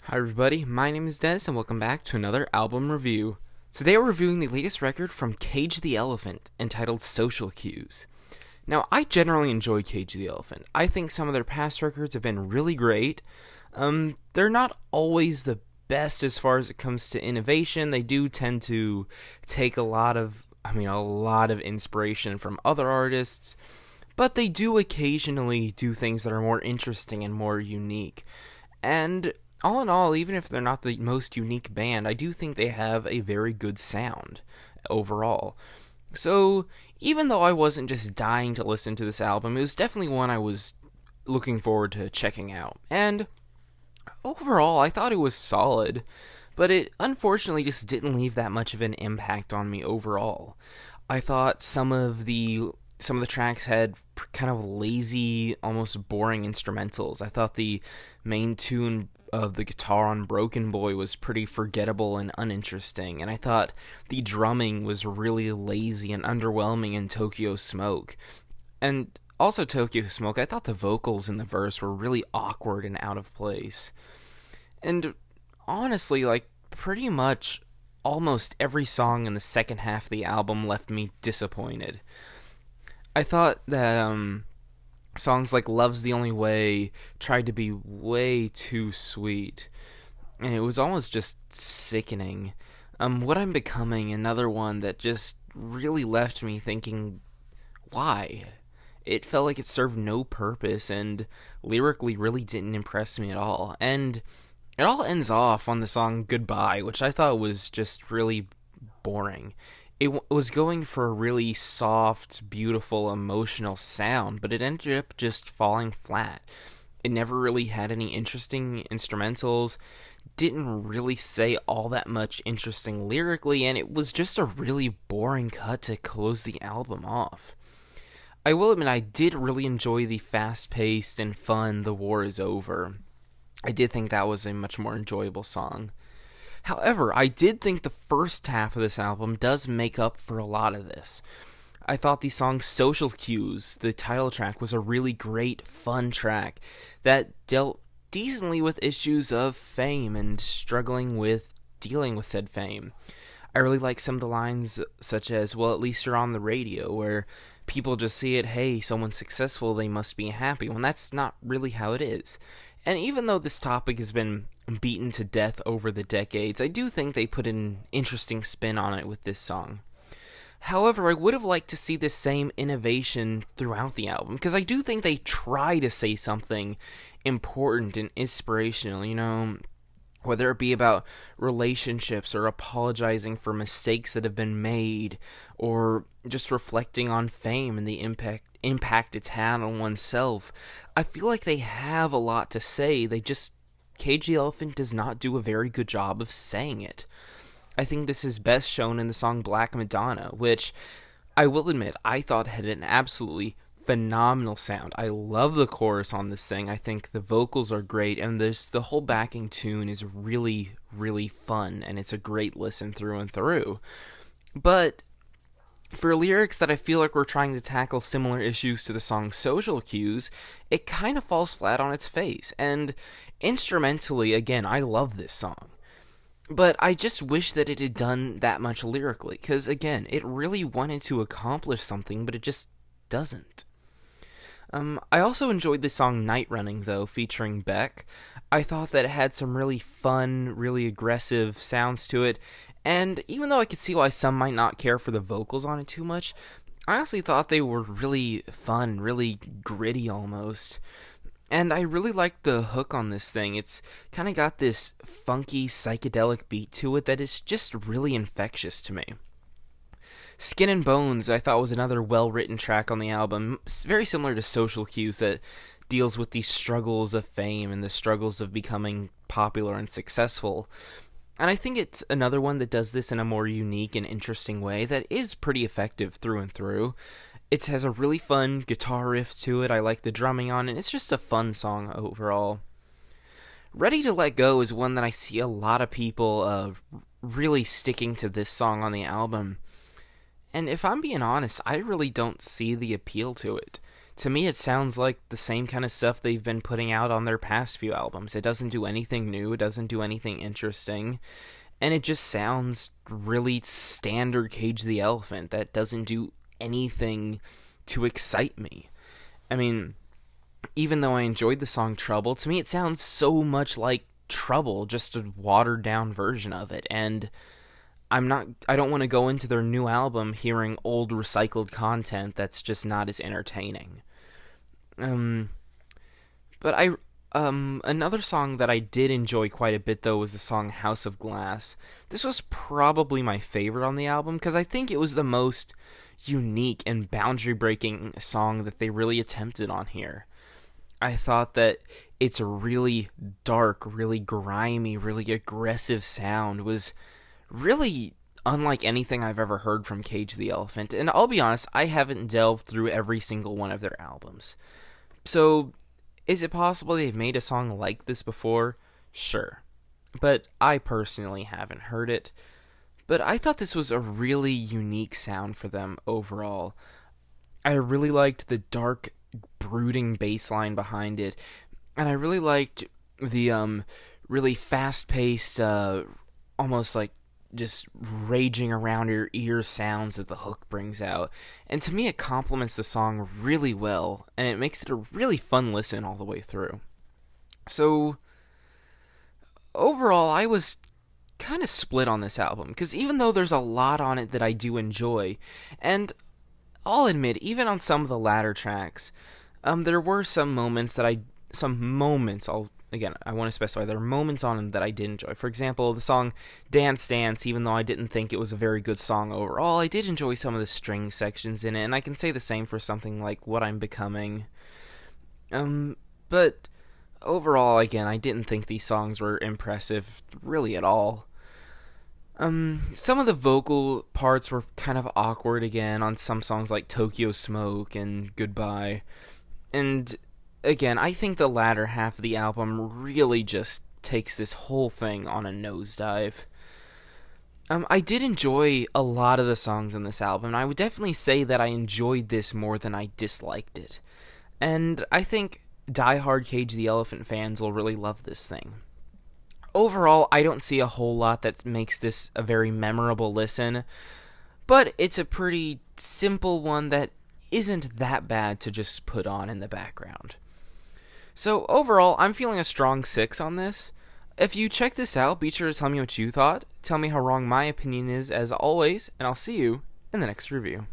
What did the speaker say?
Hi everybody, my name is Des and welcome back to another album review. Today we're reviewing the latest record from Cage the Elephant, entitled Social Cues. Now, I generally enjoy Cage the Elephant. I think some of their past records have been really great. They're not always the best as far as it comes to innovation. They do tend to take a lot of inspiration from other artists, but they do occasionally do things that are more interesting and more unique. And all in all, even if they're not the most unique band, I do think they have a very good sound overall. So, even though I wasn't just dying to listen to this album, it was definitely one I was looking forward to checking out. And overall, I thought it was solid, but it unfortunately just didn't leave that much of an impact on me overall. I thought some of the tracks had kind of lazy, almost boring instrumentals. I thought the main tune of the guitar on Broken Boy was pretty forgettable and uninteresting, and I thought the drumming was really lazy and underwhelming in Tokyo Smoke. And also Tokyo Smoke, I thought the vocals in the verse were really awkward and out of place. And honestly, pretty much almost every song in the second half of the album left me disappointed. I thought that songs like Love's the Only Way tried to be way too sweet, and it was almost just sickening. What I'm Becoming, another one that just really left me thinking, why? It felt like it served no purpose and lyrically really didn't impress me at all. And it all ends off on the song Goodbye, which I thought was just really boring. It was going for a really soft, beautiful, emotional sound, but it ended up just falling flat. It never really had any interesting instrumentals, didn't really say all that much interesting lyrically, and it was just a really boring cut to close the album off. I will admit I did really enjoy the fast-paced and fun The War Is Over. I did think that was a much more enjoyable song. However, I did think the first half of this album does make up for a lot of this. I thought the song Social Cues, the title track, was a really great, fun track that dealt decently with issues of fame and struggling with dealing with said fame. I really like some of the lines such as, well, at least you're on the radio, where people just see it, hey, someone's successful, they must be happy, when that's not really how it is. And even though this topic has been beaten to death over the decades, I do think they put an interesting spin on it with this song. However, I would have liked to see this same innovation throughout the album, because I do think they try to say something important and inspirational, whether it be about relationships or apologizing for mistakes that have been made, or just reflecting on fame and the impact it's had on oneself. I feel like they have a lot to say, Cage the Elephant does not do a very good job of saying it. I think this is best shown in the song Black Madonna, which I will admit I thought had an absolutely phenomenal sound. I love the chorus on this thing. I think the vocals are great, and the whole backing tune is really, really fun, and it's a great listen through and through. But for lyrics that I feel like we're trying to tackle similar issues to the song Social Cues, it kind of falls flat on its face. And instrumentally, again, I love this song. But I just wish that it had done that much lyrically, because again, it really wanted to accomplish something, but it just doesn't. I also enjoyed the song Night Running, though, featuring Beck. I thought that it had some really fun, really aggressive sounds to it, and even though I could see why some might not care for the vocals on it too much, I honestly thought they were really fun, really gritty almost. And I really liked the hook on this thing. It's kind of got this funky, psychedelic beat to it that is just really infectious to me. Skin and Bones, I thought, was another well-written track on the album, very similar to Social Cues, that deals with the struggles of fame and the struggles of becoming popular and successful. And I think it's another one that does this in a more unique and interesting way that is pretty effective through and through. It has a really fun guitar riff to it. I like the drumming on it. It's just a fun song overall. Ready to Let Go is one that I see a lot of people really sticking to this song on the album. And if I'm being honest, I really don't see the appeal to it. To me, it sounds like the same kind of stuff they've been putting out on their past few albums. It doesn't do anything new, it doesn't do anything interesting, and it just sounds really standard Cage the Elephant that doesn't do anything to excite me. I mean, even though I enjoyed the song Trouble, to me it sounds so much like Trouble, just a watered down version of it, and I don't want to go into their new album hearing old recycled content that's just not as entertaining. But another song that I did enjoy quite a bit though was the song House of Glass. This was probably my favorite on the album because I think it was the most unique and boundary breaking song that they really attempted on here. I thought that its really dark, really grimy, really aggressive sound was really unlike anything I've ever heard from Cage the Elephant, and I'll be honest, I haven't delved through every single one of their albums. So, is it possible they've made a song like this before? Sure. But I personally haven't heard it. But I thought this was a really unique sound for them overall. I really liked the dark, brooding bass line behind it, and I really liked the really fast-paced, almost like just raging around your ear sounds that the hook brings out. And to me, it complements the song really well, and it makes it a really fun listen all the way through. So, overall, I was kind of split on this album, because even though there's a lot on it that I do enjoy, and I'll admit, even on some of the latter tracks, there were some moments, I want to specify, there are moments on them that I did enjoy. For example, the song Dance Dance, even though I didn't think it was a very good song overall, I did enjoy some of the string sections in it, and I can say the same for something like What I'm Becoming. But overall, again, I didn't think these songs were impressive, really at all. Some of the vocal parts were kind of awkward again on some songs like Tokyo Smoke and Goodbye. And again, I think the latter half of the album really just takes this whole thing on a nosedive. I did enjoy a lot of the songs on this album, and I would definitely say that I enjoyed this more than I disliked it. And I think diehard Cage the Elephant fans will really love this thing. Overall, I don't see a whole lot that makes this a very memorable listen, but it's a pretty simple one that isn't that bad to just put on in the background. So overall, I'm feeling a strong 6 on this. If you check this out, be sure to tell me what you thought, tell me how wrong my opinion is as always, and I'll see you in the next review.